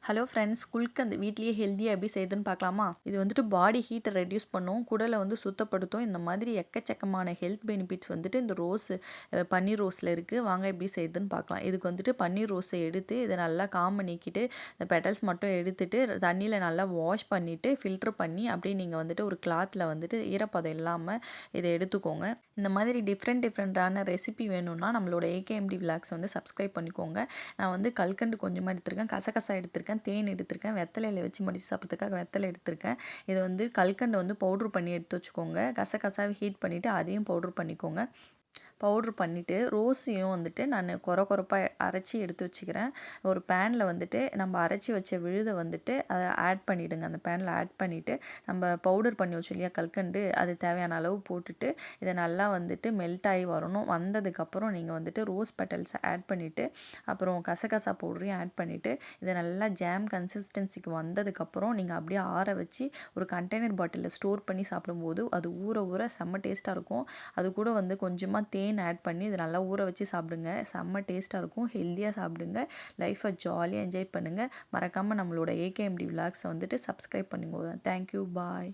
Hello friends, gulkand வீட்லேயே ஹெல்த்தியாக எப்படி செய்யுதுன்னு பார்க்கலாமா? இது வந்துட்டு பாடி ஹீட்டை ரெடியூஸ் பண்ணும், குடலை வந்து சுத்தப்படுத்தும். இந்த மாதிரி எக்கச்சக்கமான ஹெல்த் பெனிஃபிட்ஸ் வந்துட்டு இந்த பன்னீர் ரோஸில் இருக்குது. வாங்க எப்படி செய்யுதுன்னு பார்க்கலாம். இதுக்கு வந்துட்டு பன்னீர் ரோஸை எடுத்து இதை நல்லா காம்பை நீக்கிட்டு இந்த பெட்டல்ஸ் மட்டும் எடுத்துட்டு தண்ணியில் நல்லா வாஷ் பண்ணிவிட்டு ஃபில்ட்ரு பண்ணி அப்படியே நீங்கள் வந்துட்டு ஒரு கிளாத்தில் வந்துட்டு ஈரப்பதம் இல்லாமல் இதை எடுத்துக்கோங்க. இந்த மாதிரி டிஃப்ரெண்ட்டான ரெசிபி வேணும்னா நம்மளோட ஏகேஎம்டி விலாக்ஸ் வந்து சப்ஸ்கிரைப் பண்ணிக்கோங்க. நான் வந்து கல்கண்டு கொஞ்சமாக எடுத்திருக்கேன், கசகசா எடுத்திருக்கேன், தேன் எடுத்திருக்கேன், வெத்தலையில் வச்சு மடித்து சாப்பிட்றதுக்காக வெத்தலை எடுத்திருக்கேன். இதை வந்து கல்கண்டை வந்து பவுட்ரு பண்ணி எடுத்து வச்சுக்கோங்க. கசகசாவை ஹீட் பண்ணிவிட்டு அதையும் பவுட்ரு பண்ணிக்கோங்க. பவுட்ரு பண்ணிவிட்டு ரோஸையும் வந்துட்டு நான் கொரப்பாக அரைச்சி எடுத்து வச்சுக்கிறேன். ஒரு பேனில் வந்துட்டு நம்ம அரைச்சி வச்ச விழுதை வந்துட்டு அதை ஆட் பண்ணிவிடுங்க. அந்த பேனில் ஆட் பண்ணிவிட்டு நம்ம பவுடர் பண்ணி வச்சோம் இல்லையா கல்கண்டு, அது தேவையான அளவு போட்டுட்டு இதை நல்லா வந்துட்டு மெல்ட் ஆகி வரணும். வந்ததுக்கப்புறம் நீங்கள் வந்துட்டு ரோஸ் பெட்டல்ஸை ஆட் பண்ணிவிட்டு அப்புறம் கசகசா பவுடரையும் ஆட் பண்ணிவிட்டு இதை நல்லா ஜாம் கன்சிஸ்டன்சிக்கு வந்ததுக்கப்புறம் நீங்கள் அப்படியே ஆற வச்சு ஒரு கண்டெய்னர் பாட்டிலில் ஸ்டோர் பண்ணி சாப்பிடும்போது அது ஊற ஊற செம்ம டேஸ்ட்டாக இருக்கும். அது கூட வந்து கொஞ்சமாக தேன் ஆட் பண்ணி இதை நல்லா ஊற வச்சு சாப்பிடுங்க. செம்ம டேஸ்ட்டாக இருக்கும். ஹெல்த்தியாக சாப்பிடுங்க. லைஃப்பை ஜாலியாக என்ஜாய் பண்ணுங்கள். மறக்காமல் நம்மளோட ஏகேஎம்டி விலாக்ஸை வந்துட்டு சப்ஸ்கிரைப் பண்ணுங்க. தேங்க்யூ, பாய்.